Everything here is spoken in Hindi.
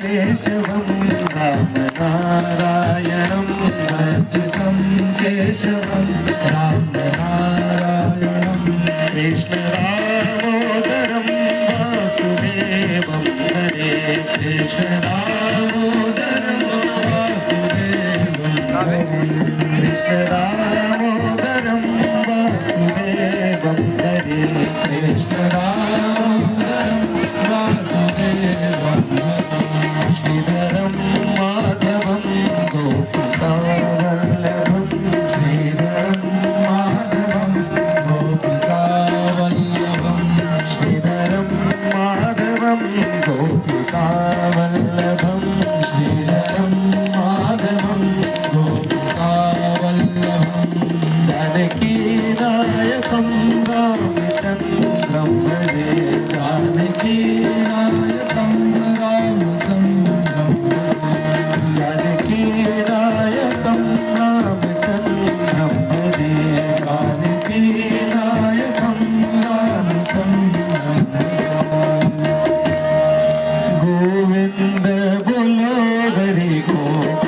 केशवं रामनारायणं अच्युतं केशवं रामनारायणं कृष्णदामोदरं वासुदेवं हरे कृष्णदामोदरं वासुदेवं हरे कृष्णदामोदरं वासुदेवं हरे कृष्णदामोदरं वासुदेवं श्रीधरं माधवं गोपिकावल्लभं श्रीधरं माधवं गोपिकावल्लभं श्रीधरं माधवं गोपिकावल्लभं श्रीधरं माधवं गोपिकावल्लभं जानकीनायकं रामचन्द्रं भजे जानकीनायकं रामचन्द्रं जानकीनायकं रामचन्द्रं भजे जानकीनायकं रामचन्द्रं गोविन्द बोलो हरि गोविन्द